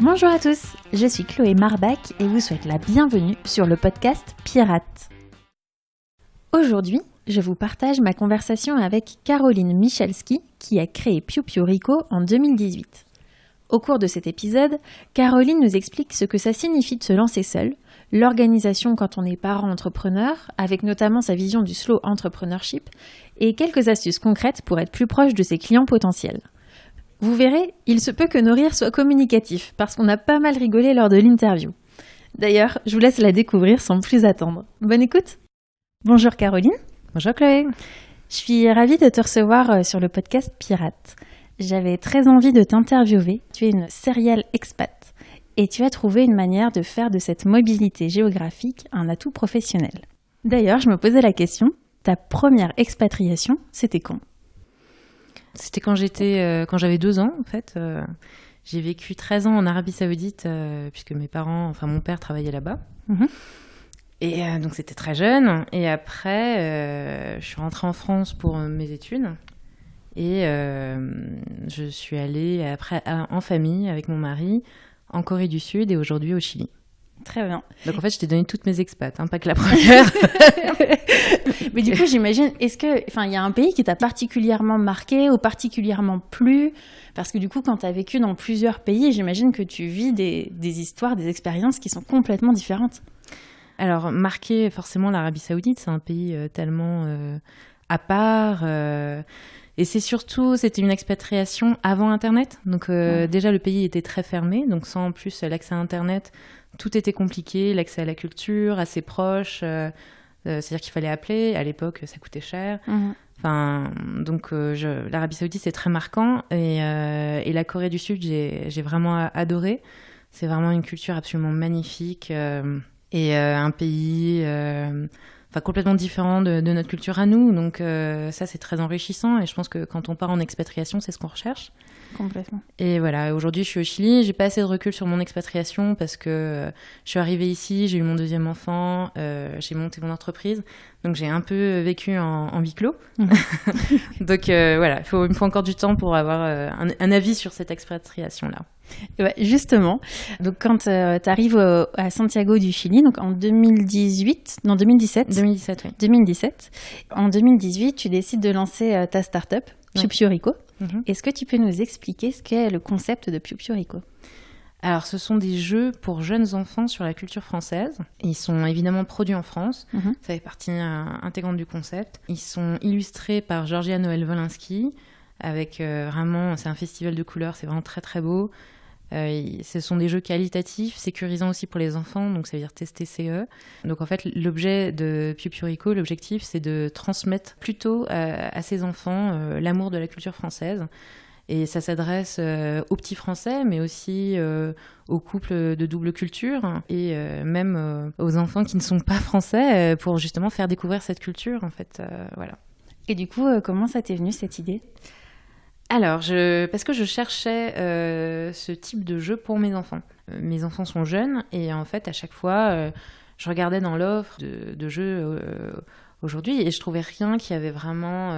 Bonjour à tous, je suis Chloé Marbach et vous souhaite la bienvenue sur le podcast Pirate. Aujourd'hui, je vous partage ma conversation avec Caroline Michalski qui a créé Piu Piu Rico en 2018. Au cours de cet épisode, Caroline nous explique ce que ça signifie de se lancer seule, l'organisation quand on est parent entrepreneur, avec notamment sa vision du slow entrepreneurship, et quelques astuces concrètes pour être plus proche de ses clients potentiels. Vous verrez, il se peut que nos rires soient communicatifs, parce qu'on a pas mal rigolé lors de l'interview. D'ailleurs, je vous laisse la découvrir sans plus attendre. Bonne écoute! Bonjour Caroline. Bonjour Chloé. Je suis ravie de te recevoir sur le podcast Pirate. J'avais très envie de t'interviewer. Tu es une serial expat et tu as trouvé une manière de faire de cette mobilité géographique un atout professionnel. D'ailleurs, je me posais la question, ta première expatriation, c'était quand ? C'était quand j'avais 2 ans en fait. J'ai vécu 13 ans en Arabie Saoudite puisque mon père travaillait là-bas. Mhm. Et donc c'était très jeune. Et après, je suis rentrée en France pour mes études. Et je suis allée après en famille avec mon mari en Corée du Sud et aujourd'hui au Chili. Très bien. Donc en fait, je t'ai donné toutes mes expats, pas que la première. Mais du coup, j'imagine, il y a un pays qui t'a particulièrement marqué ou particulièrement plu? Parce que du coup, quand tu as vécu dans plusieurs pays, j'imagine que tu vis des histoires, des expériences qui sont complètement différentes. Alors, marqué forcément l'Arabie Saoudite, c'est un pays tellement à part. Et c'était une expatriation avant Internet. Donc déjà, le pays était très fermé. Donc sans en plus l'accès à Internet, tout était compliqué. L'accès à la culture, à ses proches. C'est-à-dire qu'il fallait appeler. À l'époque, ça coûtait cher. Donc l'Arabie Saoudite, c'est très marquant. Et la Corée du Sud, j'ai vraiment adoré. C'est vraiment une culture absolument magnifique. Et un pays... complètement différent de notre culture à nous. Donc ça, c'est très enrichissant. Et je pense que quand on part en expatriation, c'est ce qu'on recherche. Complètement. Et voilà, aujourd'hui, je suis au Chili. J'ai pas assez de recul sur mon expatriation parce que je suis arrivée ici, j'ai eu mon 2e enfant, j'ai monté mon entreprise. Donc j'ai un peu vécu en huis clos. Donc voilà, il me faut encore du temps pour avoir un avis sur cette expatriation-là. Ouais, justement, donc quand tu arrives à Santiago du Chili, donc en 2017. 2017, oui. 2017. En 2018, tu décides de lancer ta start-up, Piu Piu Rico. Mm-hmm. Est-ce que tu peux nous expliquer ce qu'est le concept de Piu Piu Rico ? Alors, ce sont des jeux pour jeunes enfants sur la culture française. Ils sont évidemment produits en France. Mm-hmm. Ça fait partie intégrante du concept. Ils sont illustrés par Georgia Noël-Wolinski. Avec c'est un festival de couleurs, c'est vraiment très très beau. Ce sont des jeux qualitatifs, sécurisants aussi pour les enfants, donc ça veut dire tester CE. Donc en fait, l'objet de Piu Piu Rico, l'objectif, c'est de transmettre plutôt à ces enfants l'amour de la culture française. Et ça s'adresse aux petits Français, mais aussi aux couples de double culture et même aux enfants qui ne sont pas français pour justement faire découvrir cette culture, en fait. Voilà. Et du coup, comment ça t'est venu cette idée ? Alors, parce que je cherchais ce type de jeu pour mes enfants. Mes enfants sont jeunes et en fait, à chaque fois, je regardais dans l'offre de jeux aujourd'hui et je trouvais rien qui avait vraiment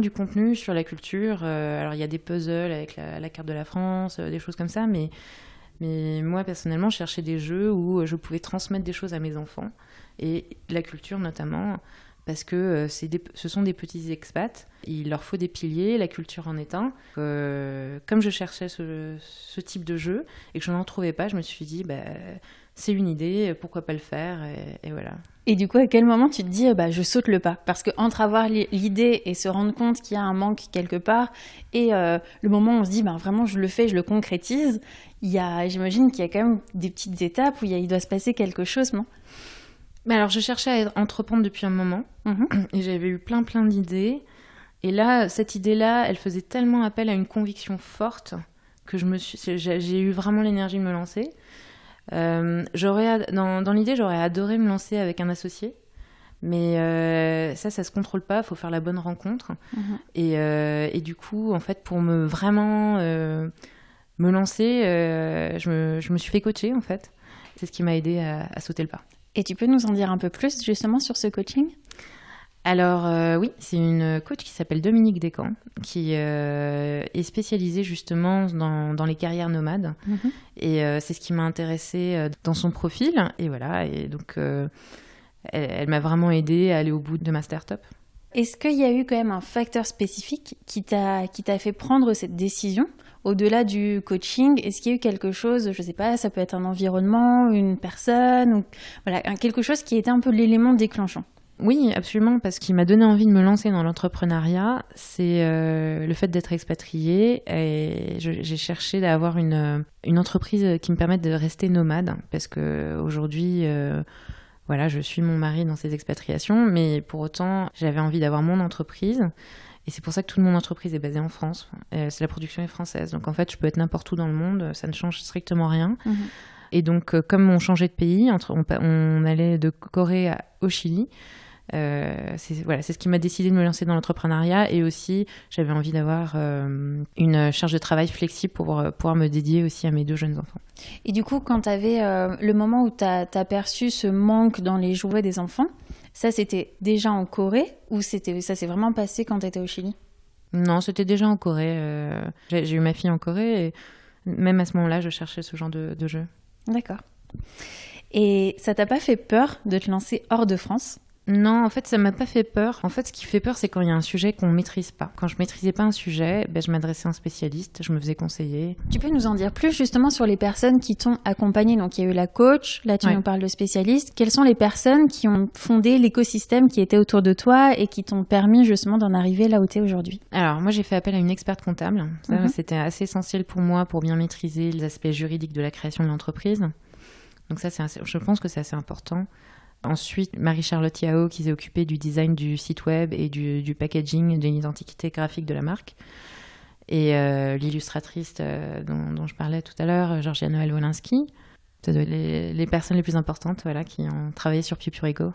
du contenu sur la culture. Alors, il y a des puzzles avec la carte de la France, des choses comme ça, mais moi, personnellement, je cherchais des jeux où je pouvais transmettre des choses à mes enfants et la culture notamment. Parce que ce sont des petits expats, il leur faut des piliers, la culture en est un. Comme je cherchais ce type de jeu et que je n'en trouvais pas, je me suis dit, c'est une idée, pourquoi pas le faire, et voilà. Et du coup, à quel moment tu te dis, je saute le pas ? Parce qu'entre avoir l'idée et se rendre compte qu'il y a un manque quelque part, et le moment où on se dit, vraiment, je le fais, je le concrétise, j'imagine qu'il y a quand même des petites étapes où il doit se passer quelque chose, non ? Alors, je cherchais à entreprendre depuis un moment et j'avais eu plein d'idées. Et là, cette idée-là, elle faisait tellement appel à une conviction forte que j'ai eu vraiment l'énergie de me lancer. Dans l'idée, j'aurais adoré me lancer avec un associé. Mais ça se contrôle pas, il faut faire la bonne rencontre. Et du coup, en fait, pour vraiment me lancer, je me suis fait coacher, en fait. C'est ce qui m'a aidé à sauter le pas. Et tu peux nous en dire un peu plus, justement, sur ce coaching ? Alors oui, c'est une coach qui s'appelle Dominique Descamps, qui est spécialisée justement dans les carrières nomades. Et c'est ce qui m'a intéressée dans son profil. Et voilà, et donc elle m'a vraiment aidée à aller au bout de ma start-up. Est-ce qu'il y a eu quand même un facteur spécifique qui t'a fait prendre cette décision ? Au-delà du coaching, est-ce qu'il y a eu quelque chose, je ne sais pas, ça peut être un environnement, une personne, ou voilà, quelque chose qui était un peu l'élément déclenchant ? Oui, absolument, parce qu'il m'a donné envie de me lancer dans l'entrepreneuriat, c'est le fait d'être expatriée. Et j'ai cherché d'avoir une entreprise qui me permette de rester nomade, parce qu'aujourd'hui, voilà, je suis mon mari dans ses expatriations, mais pour autant, j'avais envie d'avoir mon entreprise. Et c'est pour ça que toute mon entreprise est basée en France. La production est française. Donc en fait, je peux être n'importe où dans le monde, ça ne change strictement rien. Et donc, comme on changeait de pays, on allait de Corée au Chili, c'est ce qui m'a décidé de me lancer dans l'entrepreneuriat. Et aussi, j'avais envie d'avoir une charge de travail flexible pour pouvoir me dédier aussi à mes 2 jeunes enfants. Et du coup, quand tu avais le moment où tu as perçu ce manque dans les jouets des enfants, ça c'était déjà en Corée ou ça s'est vraiment passé quand tu étais au Chili ? Non, c'était déjà en Corée. J'ai eu ma fille en Corée et même à ce moment-là, je cherchais ce genre de jeu. D'accord. Et ça t'a pas fait peur de te lancer hors de France ? Non, en fait, ça m'a pas fait peur. En fait, ce qui fait peur, c'est quand il y a un sujet qu'on maîtrise pas. Quand je maîtrisais pas un sujet, je m'adressais à un spécialiste, je me faisais conseiller. Tu peux nous en dire plus justement sur les personnes qui t'ont accompagnée ? Donc, il y a eu la coach, là tu nous parles de spécialiste. Quelles sont les personnes qui ont fondé l'écosystème qui était autour de toi et qui t'ont permis justement d'en arriver là où tu es aujourd'hui ? Alors, moi, j'ai fait appel à une experte comptable. Ça, c'était assez essentiel pour moi pour bien maîtriser les aspects juridiques de la création de l'entreprise. Donc ça, je pense que c'est assez important. Ensuite, Marie-Charlotte Yao qui s'est occupée du design du site web et du packaging, de l'identité graphique de la marque. Et l'illustratrice dont je parlais tout à l'heure, Georgia Noël Wolinski. C'est les personnes les plus importantes qui ont travaillé sur Pupurigo.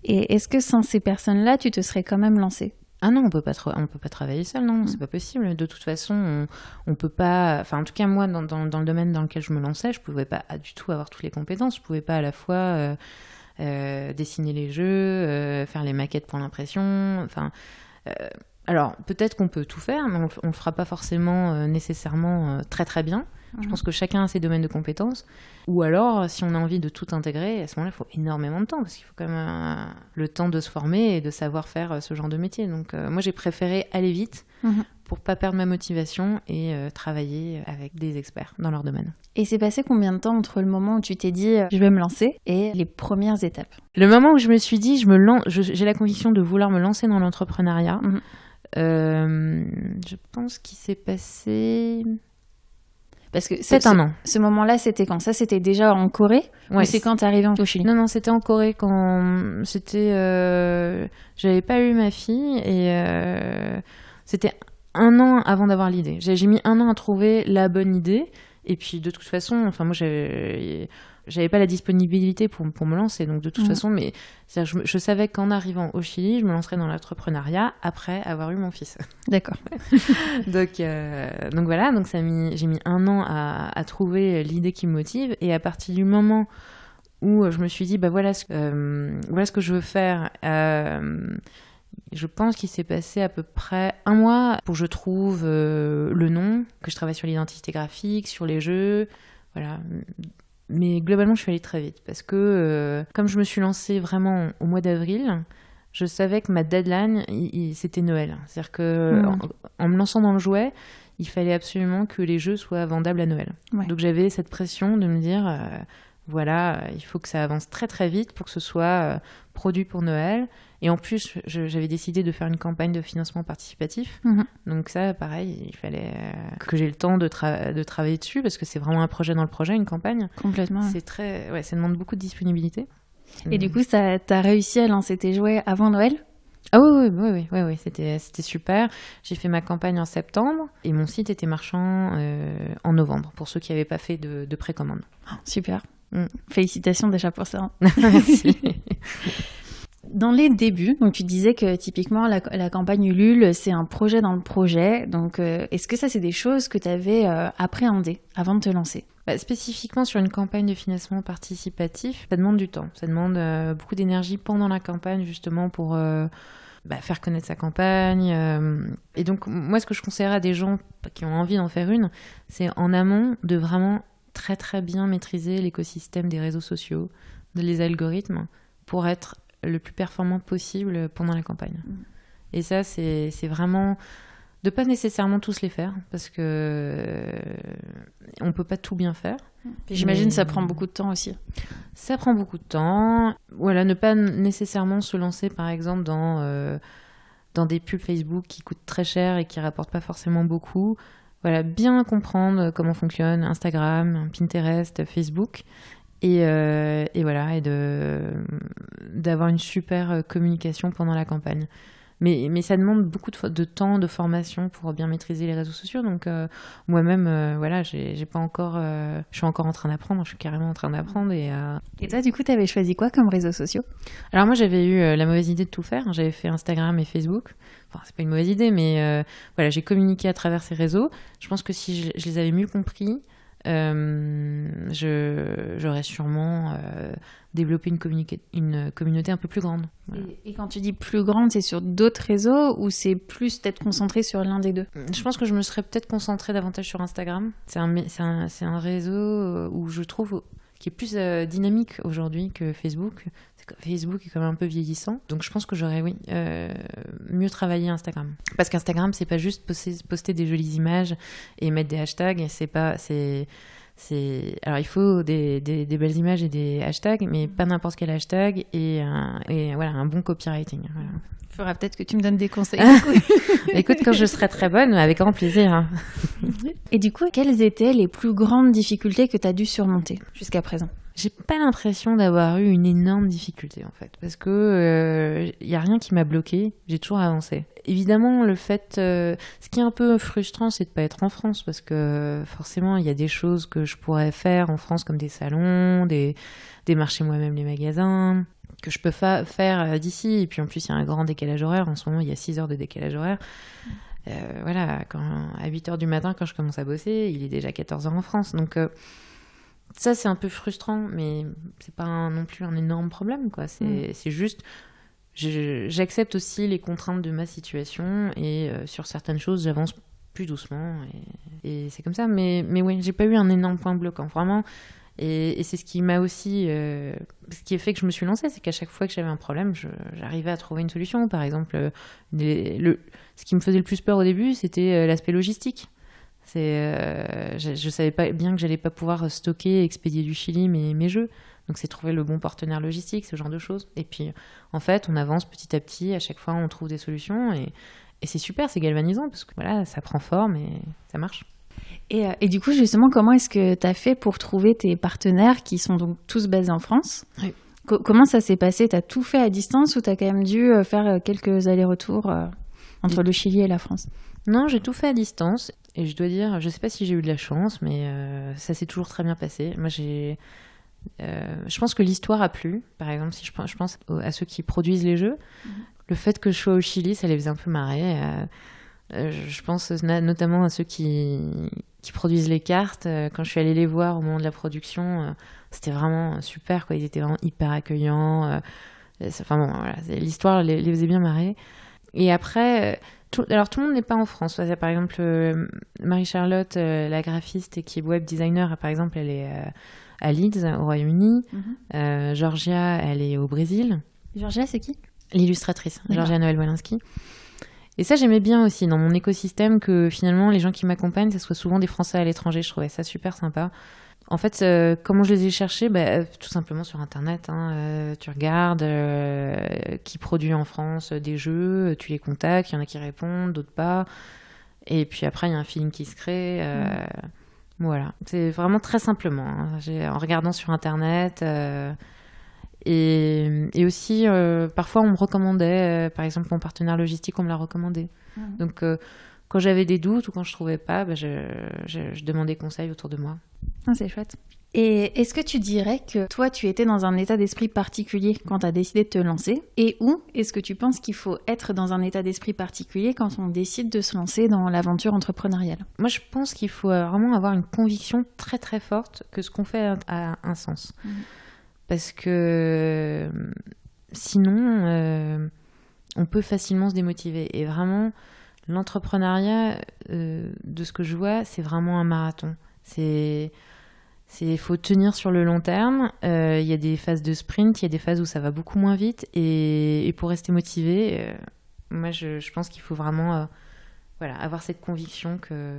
Et est-ce que sans ces personnes-là, tu te serais quand même lancée ? Ah non, on peut pas travailler seul, non, c'est pas possible. De toute façon, on peut pas. Enfin, en tout cas, moi, dans le domaine dans lequel je me lançais, je pouvais pas du tout avoir toutes les compétences. Je pouvais pas à la fois dessiner les jeux, faire les maquettes pour l'impression. Enfin, alors peut-être qu'on peut tout faire, mais on le fera pas forcément nécessairement très très bien. Je pense que chacun a ses domaines de compétences. Ou alors, si on a envie de tout intégrer, à ce moment-là, il faut énormément de temps, parce qu'il faut quand même le temps de se former et de savoir faire ce genre de métier. Donc, moi, j'ai préféré aller vite pour pas perdre ma motivation et travailler avec des experts dans leur domaine. Et c'est passé combien de temps entre le moment où tu t'es dit « je vais me lancer » et les premières étapes ? Le moment où je me suis dit « j'ai la conviction de vouloir me lancer dans l'entrepreneuriat », je pense qu'il s'est passé... Parce que c'est un an. Ce moment-là, c'était quand ? Ça, c'était déjà en Corée ? Ou c'est quand t'es arrivée au Chili ? Non, c'était en Corée quand c'était... j'avais pas eu ma fille et c'était 1 an avant d'avoir l'idée. J'ai mis 1 an à trouver la bonne idée. Et puis, de toute façon, moi, j'avais pas la disponibilité pour me lancer. Donc, de toute façon, mais je savais qu'en arrivant au Chili, je me lancerais dans l'entrepreneuriat après avoir eu mon fils. D'accord. donc voilà, donc j'ai mis 1 an à trouver l'idée qui me motive. Et à partir du moment où je me suis dit, voilà ce que je veux faire... je pense qu'il s'est passé à peu près 1 mois pour que je trouve le nom, que je travaille sur l'identité graphique, sur les jeux, voilà. Mais globalement, je suis allée très vite parce que comme je me suis lancée vraiment au mois d'avril, je savais que ma deadline, c'était Noël. C'est-à-dire que en me lançant dans le jouet, il fallait absolument que les jeux soient vendables à Noël. Ouais. Donc j'avais cette pression de me dire, il faut que ça avance très très vite pour que ce soit produit pour Noël. Et en plus, j'avais décidé de faire une campagne de financement participatif. Donc ça, pareil, il fallait que j'ai le temps de travailler dessus parce que c'est vraiment un projet dans le projet, une campagne. Complètement. Ça demande beaucoup de disponibilité. Et du coup, t'as réussi à lancer tes jouets avant Noël ? Ah oui, c'était super. J'ai fait ma campagne en septembre et mon site était marchand en novembre pour ceux qui n'avaient pas fait de précommande. Oh, super. Félicitations déjà pour ça. Merci. Dans les débuts, donc tu disais que typiquement la campagne Ulule, c'est un projet dans le projet. Donc, est-ce que ça, c'est des choses que tu avais appréhendées avant de te lancer ? Spécifiquement sur une campagne de financement participatif, ça demande du temps. Ça demande beaucoup d'énergie pendant la campagne, justement, pour faire connaître sa campagne. Et donc, moi, ce que je conseillerais à des gens qui ont envie d'en faire une, c'est en amont de vraiment très très bien maîtriser l'écosystème des réseaux sociaux, les algorithmes, pour être le plus performant possible pendant la campagne. Et ça, c'est vraiment de pas nécessairement tous les faire, parce que on peut pas tout bien faire. Puis j'imagine que ça prend beaucoup de temps aussi. Ça prend beaucoup de temps. Voilà, ne pas nécessairement se lancer, par exemple, dans des pubs Facebook qui coûtent très cher et qui rapportent pas forcément beaucoup. Voilà, bien comprendre comment fonctionne Instagram, Pinterest, Facebook. Et voilà, et d'avoir une super communication pendant la campagne. Mais ça demande beaucoup de temps, de formation pour bien maîtriser les réseaux sociaux. Donc moi-même, voilà, j'ai pas encore, je suis encore en train d'apprendre. Je suis carrément en train d'apprendre. Et toi, du coup, t'avais choisi quoi comme réseaux sociaux ? Alors moi, j'avais eu la mauvaise idée de tout faire. J'avais fait Instagram et Facebook. Enfin, c'est pas une mauvaise idée, mais voilà, j'ai communiqué à travers ces réseaux. Je pense que si je les avais mieux compris, j'aurais sûrement développé une communauté un peu plus grande. Voilà. Et quand tu dis plus grande, c'est sur d'autres réseaux ou c'est plus peut-être concentré sur l'un des deux ? Je pense que je me serais peut-être concentrée davantage sur Instagram. C'est un réseau où je trouve qui est plus dynamique aujourd'hui que Facebook. Facebook est quand même un peu vieillissant. Donc je pense que j'aurais, mieux travaillé Instagram. Parce qu'Instagram, c'est pas juste poster des jolies images et mettre des hashtags. Alors il faut des belles images et des hashtags, mais pas n'importe quel hashtag et voilà, un bon copywriting. Voilà. Il faudra peut-être que tu me donnes des conseils. Écoute, quand je serai très bonne, avec grand plaisir. Et du coup, quelles étaient les plus grandes difficultés que tu as dû surmonter jusqu'à présent ? J'ai pas l'impression d'avoir eu une énorme difficulté en fait, parce que y a rien qui m'a bloquée, j'ai toujours avancé. Évidemment, le fait, ce qui est un peu frustrant, c'est de pas être en France, parce que forcément, il y a des choses que je pourrais faire en France, comme des salons, démarcher moi-même les magasins, que je peux faire d'ici. Et puis en plus, il y a un grand décalage horaire. En ce moment, il y a 6 heures de décalage horaire. Voilà, à 8 heures du matin, quand je commence à bosser, il est déjà 14 heures en France. Donc ça, c'est un peu frustrant, mais c'est pas non plus un énorme problème, quoi. C'est juste, j'accepte aussi les contraintes de ma situation et sur certaines choses, j'avance plus doucement et c'est comme ça. Mais oui, j'ai pas eu un énorme point bloquant, vraiment. Et c'est ce qui m'a aussi, ce qui a fait que je me suis lancée, c'est qu'à chaque fois que j'avais un problème, j'arrivais à trouver une solution. Par exemple, ce qui me faisait le plus peur au début, c'était l'aspect logistique. Je savais pas bien que j'allais pas pouvoir stocker et expédier du Chili mes jeux. Donc c'est trouver le bon partenaire logistique, ce genre de choses. Et puis en fait, on avance petit à petit, à chaque fois on trouve des solutions et c'est super, c'est galvanisant parce que voilà, ça prend forme et ça marche. Et du coup, justement, comment est-ce que tu as fait pour trouver tes partenaires qui sont donc tous basés en France ? Oui. Comment ça s'est passé ? Tu as tout fait à distance ou tu as quand même dû faire quelques allers-retours entre le Chili et la France ? Non, j'ai tout fait à distance. Et je dois dire, je sais pas si j'ai eu de la chance, mais ça s'est toujours très bien passé. Moi, je pense que l'histoire a plu. Par exemple, si je pense à ceux qui produisent les jeux, le fait que je sois au Chili, ça les faisait un peu marrer. Je pense notamment à ceux qui produisent les cartes. Quand je suis allée les voir au moment de la production, c'était vraiment super, quoi. Ils étaient vraiment hyper accueillants. Enfin bon, voilà, l'histoire les faisait bien marrer. Et après, alors tout le monde n'est pas en France. Par exemple, Marie-Charlotte, la graphiste et qui est web designer, par exemple, elle est à Leeds, au Royaume-Uni. Georgia, elle est au Brésil. Georgia, c'est qui ? L'illustratrice, Georgia Noël-Wolinski. Et ça, j'aimais bien aussi dans mon écosystème que finalement, les gens qui m'accompagnent, ce soit souvent des Français à l'étranger. Je trouvais ça super sympa. En fait, comment je les ai cherchés ? Tout simplement sur Internet. Tu regardes qui produit en France des jeux, tu les contactes, il y en a qui répondent, d'autres pas. Et puis après, il y a un feeling qui se crée. Voilà, c'est vraiment très simplement. En regardant sur Internet... Et aussi, parfois, on me recommandait, par exemple, mon partenaire logistique, on me l'a recommandé. Donc, quand j'avais des doutes ou quand je ne trouvais pas, je demandais conseil autour de moi. Ah, c'est chouette. Et est-ce que tu dirais que toi, tu étais dans un état d'esprit particulier quand tu as décidé de te lancer ? Et où est-ce que tu penses qu'il faut être dans un état d'esprit particulier quand on décide de se lancer dans l'aventure entrepreneuriale ? Moi, je pense qu'il faut vraiment avoir une conviction très, très forte que ce qu'on fait a un sens. Parce que sinon, on peut facilement se démotiver. Et vraiment, l'entrepreneuriat, de ce que je vois, c'est vraiment un marathon. Faut tenir sur le long terme. Il y a des phases de sprint, il y a des phases où ça va beaucoup moins vite. Et pour rester motivé, moi, je pense qu'il faut vraiment avoir cette conviction que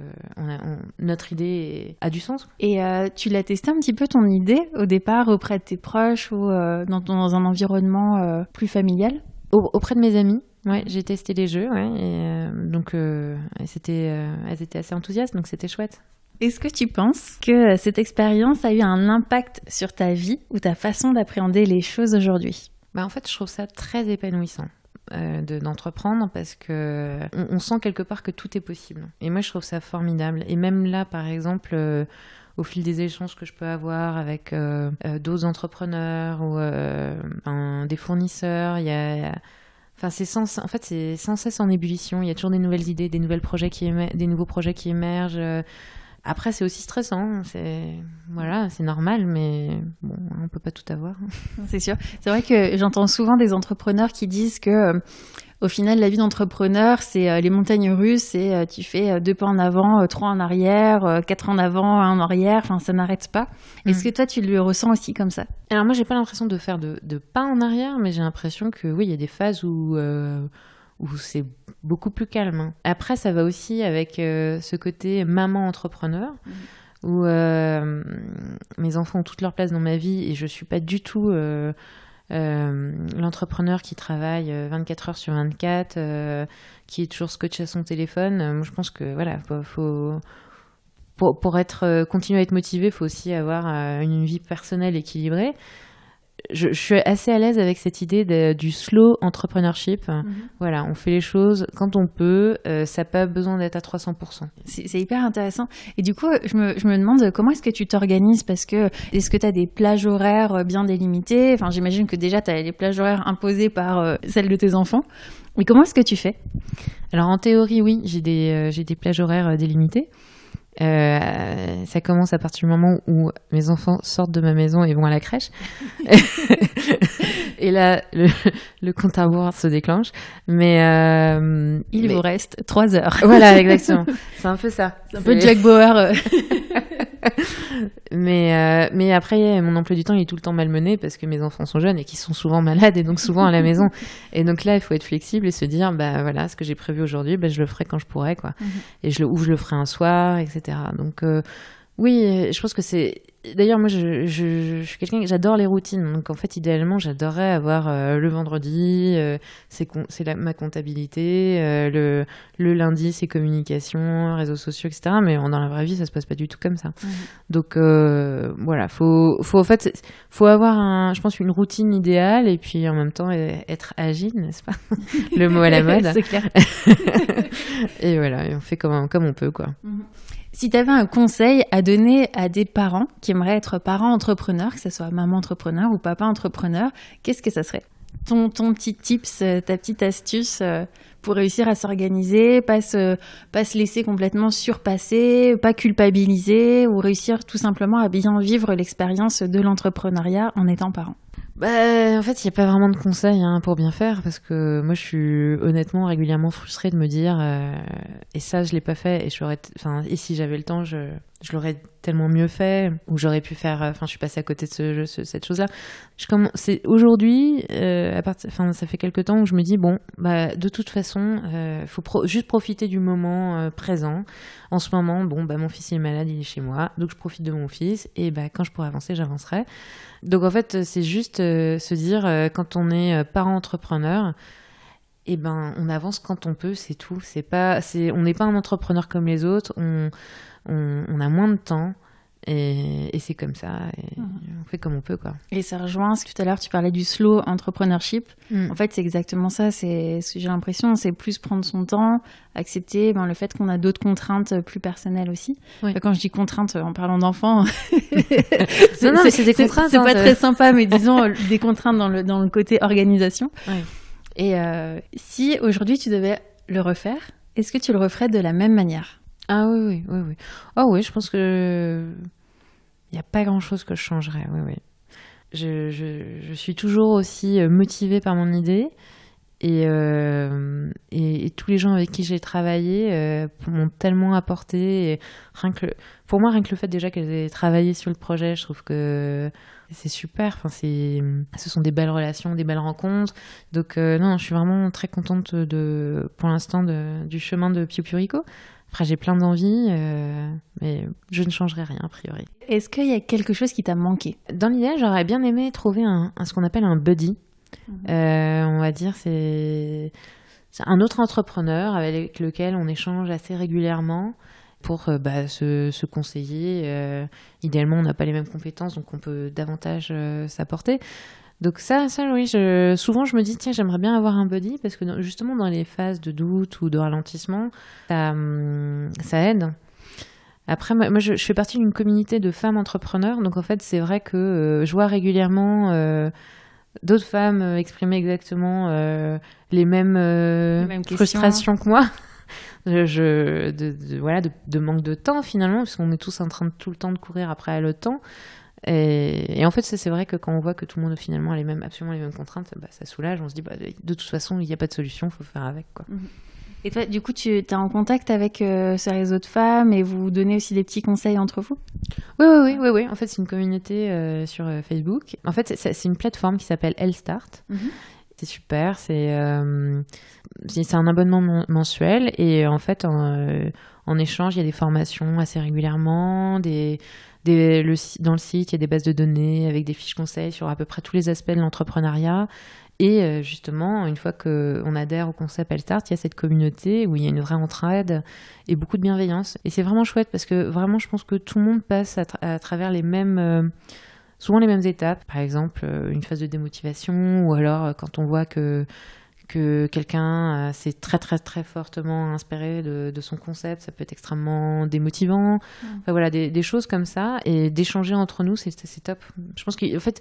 notre idée a du sens. Et tu l'as testé un petit peu ton idée au départ auprès de tes proches ou dans un environnement plus familial? Auprès de mes amis. Ouais, j'ai testé les jeux, et donc elles étaient assez enthousiastes, donc c'était chouette. Est-ce que tu penses que cette expérience a eu un impact sur ta vie ou ta façon d'appréhender les choses aujourd'hui? En fait, je trouve ça très épanouissant d'entreprendre parce que on sent quelque part que tout est possible. Et moi, je trouve ça formidable. Et même là, par exemple, au fil des échanges que je peux avoir avec d'autres entrepreneurs ou des fournisseurs, c'est sans cesse en ébullition. Il y a toujours des nouvelles idées, des nouveaux projets qui émergent. Après, c'est aussi stressant. C'est normal, mais bon, on peut pas tout avoir. C'est sûr. C'est vrai que j'entends souvent des entrepreneurs qui disent que, au final, la vie d'entrepreneur, c'est les montagnes russes et tu fais 2 pas en avant, 3 en arrière, 4 en avant, 1 en arrière. Enfin, ça n'arrête pas. Est-ce que toi, tu le ressens aussi comme ça? Alors moi, j'ai pas l'impression de faire de pas en arrière, mais j'ai l'impression que oui, il y a des phases où c'est beaucoup plus calme. Après, ça va aussi avec ce côté maman entrepreneur, où mes enfants ont toute leur place dans ma vie et je suis pas du tout l'entrepreneur qui travaille 24 heures sur 24, qui est toujours scotché à son téléphone. Moi, je pense que pour continuer à être motivé, il faut aussi avoir une vie personnelle équilibrée. Je suis assez à l'aise avec cette idée du slow entrepreneurship. Voilà, on fait les choses quand on peut, ça n'a pas besoin d'être à 300%. C'est hyper intéressant. Et du coup, je me demande comment est-ce que tu t'organises, parce que est-ce que tu as des plages horaires bien délimitées? Enfin, j'imagine que déjà tu as les plages horaires imposées par celles de tes enfants. Mais comment est-ce que tu fais? Alors en théorie, oui, j'ai des plages horaires délimitées. Ça commence à partir du moment où mes enfants sortent de ma maison et vont à la crèche. Et là, le compte à rebours se déclenche. Mais vous reste 3 heures. Voilà, exactement. C'est un peu ça. C'est un peu Jack Bauer. Mais après, mon emploi du temps, il est tout le temps malmené parce que mes enfants sont jeunes et qu'ils sont souvent malades et donc souvent à la maison. Et donc là, il faut être flexible et se dire, voilà, ce que j'ai prévu aujourd'hui, je le ferai quand je pourrai, quoi. Et je le ferai un soir, etc. Donc, oui, je pense que c'est... D'ailleurs, moi, je suis quelqu'un... J'adore les routines. Donc, en fait, idéalement, j'adorerais avoir le vendredi, ma comptabilité, le lundi, c'est communication, réseaux sociaux, etc. Mais dans la vraie vie, ça se passe pas du tout comme ça. Donc, voilà, faut avoir, je pense, une routine idéale et puis, en même temps, être agile, n'est-ce pas? Le mot à la mode. C'est clair. Et voilà, on fait comme on peut, quoi. Si tu avais un conseil à donner à des parents qui aimeraient être parents entrepreneurs, que ce soit maman entrepreneur ou papa entrepreneur, qu'est-ce que ça serait? Ton petit tips, ta petite astuce pour réussir à s'organiser, pas se laisser complètement surpasser, pas culpabiliser, ou réussir tout simplement à bien vivre l'expérience de l'entrepreneuriat en étant parent. En fait, il n'y a pas vraiment de conseils pour bien faire, parce que moi, je suis honnêtement régulièrement frustrée de me dire et ça, je l'ai pas fait, et si j'avais le temps, je l'aurais tellement mieux fait, ou j'aurais pu faire. Je suis passée à côté de cette chose-là. C'est aujourd'hui, ça fait quelques temps où je me dis de toute façon, faut juste profiter du moment présent. En ce moment, mon fils il est malade, il est chez moi, donc je profite de mon fils, et quand je pourrai avancer, j'avancerai. Donc en fait, c'est juste se dire quand on est parent entrepreneur, on avance quand on peut, c'est tout. On n'est pas un entrepreneur comme les autres, on a moins de temps. Et c'est comme ça, et on fait comme on peut, quoi. Et ça rejoint ce que tout à l'heure tu parlais du slow entrepreneurship. En fait, c'est exactement ça. C'est ce que j'ai l'impression, c'est plus prendre son temps, accepter le fait qu'on a d'autres contraintes plus personnelles aussi. Oui. Quand je dis contraintes en parlant d'enfants, c'est des contraintes. C'est pas très sympa, mais disons des contraintes dans le côté organisation. Oui. Et si aujourd'hui tu devais le refaire, est-ce que tu le referais de la même manière? Ah oui. Oh oui, je pense que il n'y a pas grand-chose que je changerais. Oui. Je suis toujours aussi motivée par mon idée Et tous les gens avec qui j'ai travaillé m'ont tellement apporté. Et pour moi, rien que le fait déjà qu'elles aient travaillé sur le projet, je trouve que c'est super. Enfin, ce sont des belles relations, des belles rencontres. Donc non, je suis vraiment très contente pour l'instant du chemin de Piu Piu Rico. Après, j'ai plein d'envies, mais je ne changerai rien a priori. Est-ce qu'il y a quelque chose qui t'a manqué ? Dans l'idée, j'aurais bien aimé trouver ce qu'on appelle un buddy. On va dire c'est un autre entrepreneur avec lequel on échange assez régulièrement pour se conseiller. Idéalement, on n'a pas les mêmes compétences, donc on peut davantage s'apporter. Donc ça oui, souvent je me dis tiens, j'aimerais bien avoir un buddy parce que justement dans les phases de doute ou de ralentissement, ça aide. Après, moi je fais partie d'une communauté de femmes entrepreneurs, donc en fait c'est vrai que je vois régulièrement d'autres femmes exprimer exactement les mêmes frustrations que moi. De manque de temps finalement, parce qu'on est tous en train de tout le temps de courir après le temps. Et en fait, c'est vrai que quand on voit que tout le monde finalement a absolument les mêmes contraintes, ça soulage. On se dit de toute façon, il n'y a pas de solution, il faut faire avec, quoi. Et toi, du coup, tu es en contact avec ce réseau de femmes et vous donnez aussi des petits conseils entre vous ? Oui. En fait, c'est une communauté sur Facebook. En fait, c'est une plateforme qui s'appelle Elstart. C'est super. C'est un abonnement mensuel et en fait, en échange, il y a des formations assez régulièrement, dans le site, il y a des bases de données avec des fiches conseils sur à peu près tous les aspects de l'entrepreneuriat. Et justement, une fois qu'on adhère au concept Elstart, il y a cette communauté où il y a une vraie entraide et beaucoup de bienveillance. Et c'est vraiment chouette parce que vraiment, je pense que tout le monde passe à travers souvent les mêmes étapes. Par exemple, une phase de démotivation ou alors quand on voit que quelqu'un s'est très très très fortement inspiré de son concept, ça peut être extrêmement démotivant. Enfin, voilà, des choses comme ça, et d'échanger entre nous, c'est top. Je pense qu'en fait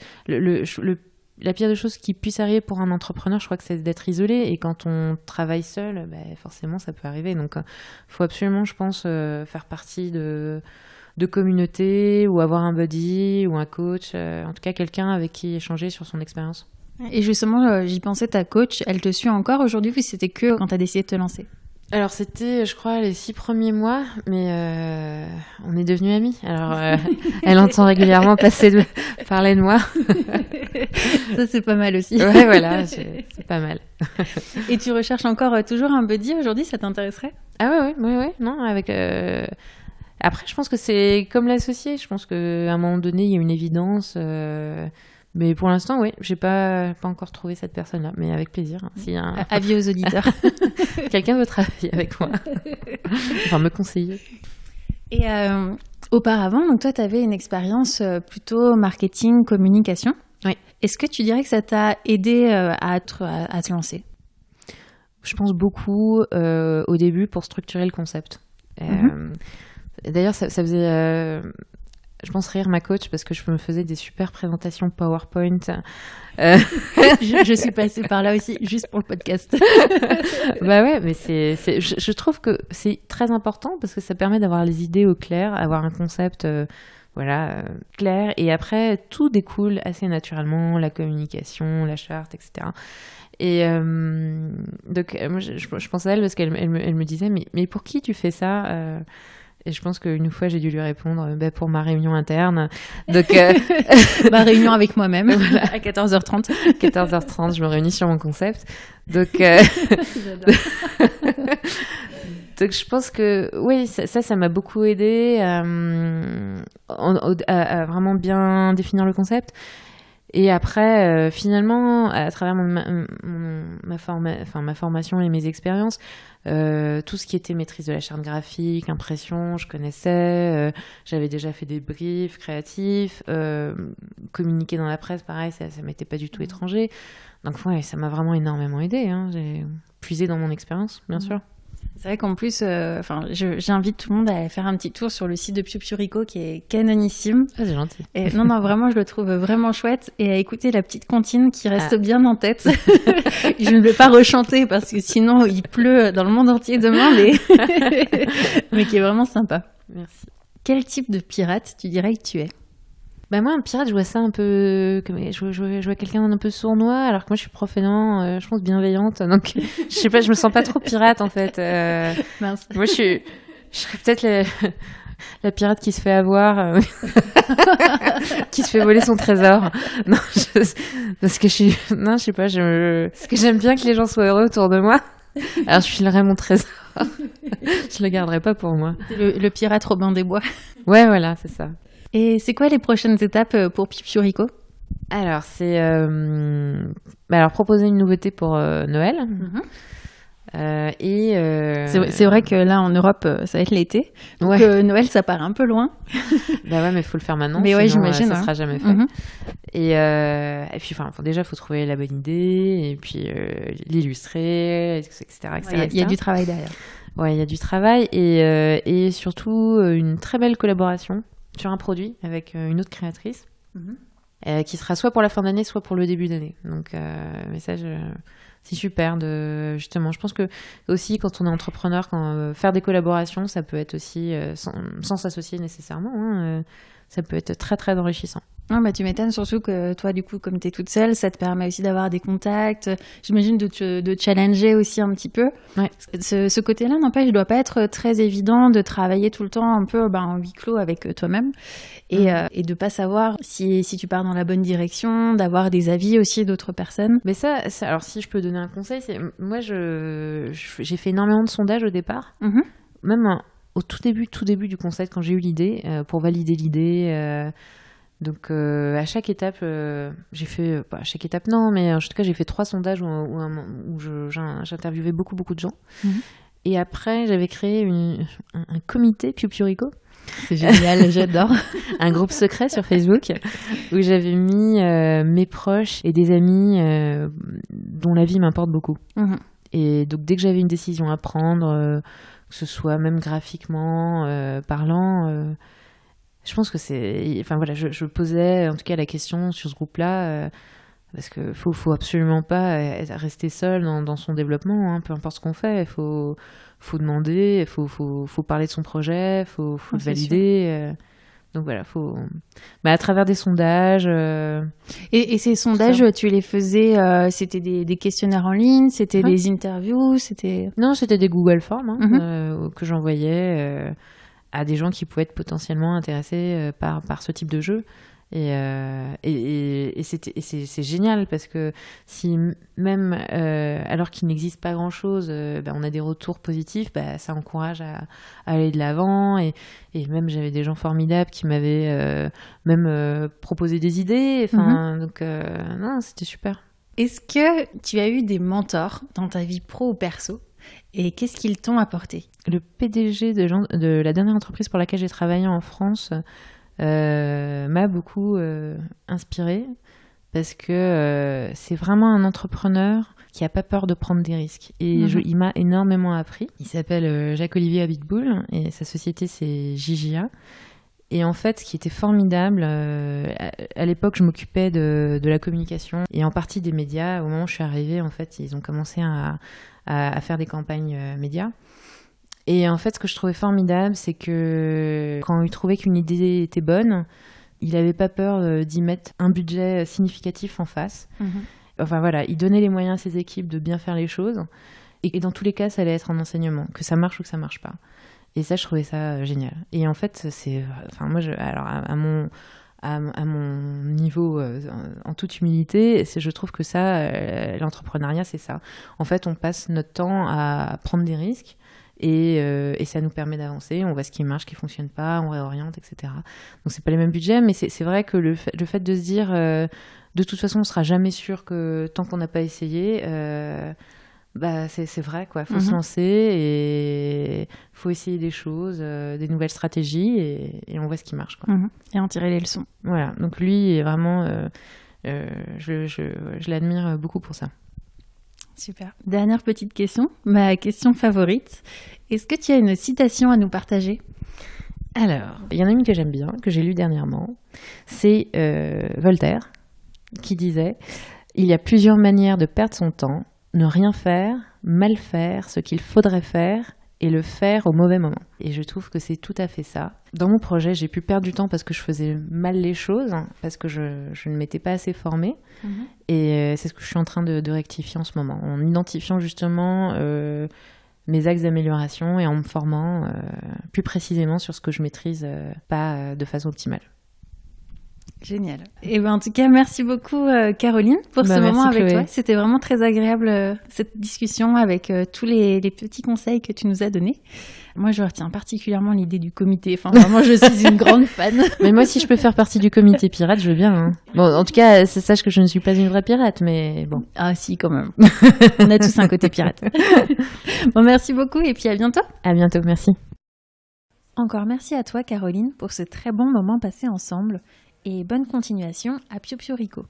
la pire des choses qui puisse arriver pour un entrepreneur, je crois que c'est d'être isolé, et quand on travaille seul, forcément ça peut arriver. Donc il faut absolument, je pense, faire partie de communautés, ou avoir un buddy ou un coach, en tout cas quelqu'un avec qui échanger sur son expérience. Et justement, j'y pensais, ta coach, elle te suit encore aujourd'hui ou c'était que quand tu as décidé de te lancer ? Alors c'était, je crois, les 6 premiers mois, mais on est devenus amies. Alors elle entend régulièrement parler de moi. Ça c'est pas mal aussi. Ouais, voilà, c'est pas mal. Et tu recherches encore toujours un buddy aujourd'hui, ça t'intéresserait ? Ah ouais, non, avec... Après, je pense que c'est comme l'associé. Je pense qu'à un moment donné, il y a une évidence... Mais pour l'instant, oui, j'ai pas encore trouvé cette personne-là, mais avec plaisir. Avis aux auditeurs. Quelqu'un veut travailler avec moi. Enfin, me conseiller. Et auparavant, donc toi, tu avais une expérience plutôt marketing, communication. Oui. Est-ce que tu dirais que ça t'a aidé à te lancer ? Je pense beaucoup au début pour structurer le concept. D'ailleurs, ça faisait... je pense rire ma coach parce que je me faisais des super présentations PowerPoint. Je suis passée par là aussi, juste pour le podcast. Ouais, mais je trouve que c'est très important parce que ça permet d'avoir les idées au clair, avoir un concept clair. Et après, tout découle assez naturellement, la communication, la charte, etc. Et donc, moi, je pense à elle parce qu'elle me disait, mais pour qui tu fais ça Et je pense qu'une fois, j'ai dû lui répondre pour ma réunion interne. Donc, ma réunion avec moi-même, voilà, à 14h30. 14h30, je me réunis sur mon concept. Donc, donc je pense que oui, ça m'a beaucoup aidé à vraiment bien définir le concept. Et après, finalement, à travers ma formation et mes expériences, tout ce qui était maîtrise de la charte graphique, impression, je connaissais. J'avais déjà fait des briefs créatifs. Communiquer dans la presse, pareil, ça m'était pas du tout étranger. Donc, ouais, ça m'a vraiment énormément aidé. Hein. J'ai puisé dans mon expérience, bien sûr. C'est vrai qu'en plus, j'invite tout le monde à aller faire un petit tour sur le site de Piu Piu Rico qui est canonissime. Ah, c'est gentil. Et, non, vraiment, je le trouve vraiment chouette. Et à écouter la petite comptine qui reste bien en tête. Je ne vais pas rechanter parce que sinon, il pleut dans le monde entier demain, mais qui est vraiment sympa. Merci. Quel type de pirate tu dirais que tu es ? Bah moi, un pirate, je vois ça un peu comme je vois quelqu'un d'un peu sournois, alors que moi, je suis profondément, je pense, bienveillante. Donc, je sais pas, je me sens pas trop pirate en fait. Mince. Moi, je serais peut-être la pirate qui se fait avoir, qui se fait voler son trésor. Non, parce que non, je sais pas, parce que j'aime bien que les gens soient heureux autour de moi. Alors, je filerais mon trésor. Je le garderai pas pour moi. Le pirate Robin des Bois. Ouais, voilà, c'est ça. Et c'est quoi les prochaines étapes pour Pipurico? Alors, alors proposer une nouveauté pour Noël. C'est vrai que là en Europe ça va être l'été, donc ouais. Noël ça paraît un peu loin. Bah ouais, mais faut le faire maintenant. Mais ouais, sinon, j'imagine. ça sera jamais fait. Et puis, déjà, faut trouver la bonne idée et puis l'illustrer, etc. Il y a du travail derrière. Ouais, il y a du travail et surtout une très belle collaboration sur un produit avec une autre créatrice qui sera soit pour la fin d'année, soit pour le début d'année. Donc, message. C'est super justement. Je pense que aussi quand on est entrepreneur, faire des collaborations, ça peut être aussi sans s'associer nécessairement. Ça peut être très très enrichissant. Non, bah, tu m'étonnes, surtout que toi, du coup, comme tu es toute seule, ça te permet aussi d'avoir des contacts. J'imagine de challenger aussi un petit peu. Ouais. Ce côté-là, n'empêche, il doit pas être très évident de travailler tout le temps un peu en huis clos avec toi-même et de pas savoir si tu pars dans la bonne direction, d'avoir des avis aussi d'autres personnes. Mais ça, alors si je peux donner un conseil, moi, j'ai fait énormément de sondages au départ. Même au tout début du concept, quand j'ai eu l'idée, pour valider l'idée. Donc à chaque étape, j'ai fait, à chaque étape non, mais en tout cas j'ai fait 3 sondages où j'interviewais beaucoup de gens. Et après j'avais créé un comité Pipurico. C'est génial, j'adore. Un groupe secret sur Facebook où j'avais mis mes proches et des amis dont la vie m'importe beaucoup. Et donc dès que j'avais une décision à prendre, que ce soit même graphiquement parlant, je pense que je posais en tout cas la question sur ce groupe-là parce que faut absolument pas rester seul dans son développement, peu importe ce qu'on fait. Faut demander, faut parler de son projet, faut le valider. Donc voilà, à travers des sondages. Et ces sondages, tu les faisais, c'était des questionnaires en ligne, c'était des interviews, c'était... Non, c'était des Google Forms que j'envoyais à des gens qui pouvaient être potentiellement intéressés par ce type de jeu. Et c'est génial parce que si même alors qu'il n'existe pas grand chose on a des retours positifs, ça encourage à aller de l'avant et même j'avais des gens formidables qui m'avaient même proposé des idées, donc non, c'était super. Est-ce que tu as eu des mentors dans ta vie pro ou perso et qu'est-ce qu'ils t'ont apporté? Le PDG de la dernière entreprise pour laquelle j'ai travaillé en France m'a beaucoup inspirée parce que c'est vraiment un entrepreneur qui n'a pas peur de prendre des risques. Et il m'a énormément appris. Il s'appelle Jacques-Olivier Abitboul et sa société c'est JJA. Et en fait, ce qui était formidable, à l'époque, je m'occupais de la communication et en partie des médias. Au moment où je suis arrivée, en fait, ils ont commencé à faire des campagnes médias. Et en fait, ce que je trouvais formidable, c'est que quand il trouvait qu'une idée était bonne, il n'avait pas peur d'y mettre un budget significatif en face. Enfin voilà, il donnait les moyens à ses équipes de bien faire les choses. Et dans tous les cas, ça allait être un enseignement, que ça marche ou que ça marche pas. Et ça, je trouvais ça génial. Et en fait, moi, alors à mon niveau, en toute humilité, je trouve que ça, l'entrepreneuriat, c'est ça. En fait, on passe notre temps à prendre des risques et ça nous permet d'avancer. On voit ce qui marche, ce qui fonctionne pas, on réoriente, etc. Donc, c'est pas les mêmes budgets, mais c'est vrai que le fait de se dire, de toute façon, on sera jamais sûr que tant qu'on n'a pas essayé. C'est vrai, quoi. Faut se lancer et faut essayer des choses, des nouvelles stratégies et on voit ce qui marche, quoi. Et en tirer les leçons. Voilà. Donc lui, vraiment, je l'admire beaucoup pour ça. Super. Dernière petite question, ma question favorite. Est-ce que tu as une citation à nous partager? Alors, il y en a une que j'aime bien, que j'ai lue dernièrement. C'est Voltaire qui disait « Il y a plusieurs manières de perdre son temps. Ne rien faire, mal faire ce qu'il faudrait faire et le faire au mauvais moment. Et je trouve que c'est tout à fait ça. Dans mon projet, j'ai pu perdre du temps parce que je faisais mal les choses, parce que je ne m'étais pas assez formée. Et c'est ce que je suis en train de rectifier en ce moment, en identifiant justement mes axes d'amélioration et en me formant plus précisément sur ce que je maîtrise pas de façon optimale. Génial. Et ben en tout cas, merci beaucoup Caroline pour ce moment avec Chloé. toi. C'était vraiment très agréable cette discussion avec tous les petits conseils que tu nous as donnés. Moi, je retiens particulièrement l'idée du comité. Enfin, vraiment, je suis une grande fan. Mais moi, si je peux faire partie du comité pirate, je veux bien. Hein. Bon, en tout cas, sache que je ne suis pas une vraie pirate, mais bon. Ah si, quand même. On a tous un côté pirate. Bon, merci beaucoup et puis à bientôt. À bientôt, merci. Encore merci à toi Caroline pour ce très bon moment passé ensemble. Et bonne continuation à Pio Pio Rico.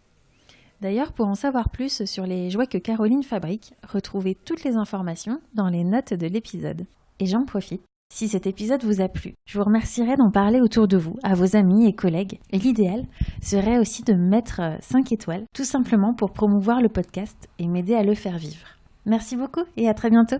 D'ailleurs, pour en savoir plus sur les jouets que Caroline fabrique, retrouvez toutes les informations dans les notes de l'épisode. Et j'en profite. Si cet épisode vous a plu, je vous remercierai d'en parler autour de vous, à vos amis et collègues. Et l'idéal serait aussi de mettre 5 étoiles, tout simplement pour promouvoir le podcast et m'aider à le faire vivre. Merci beaucoup et à très bientôt.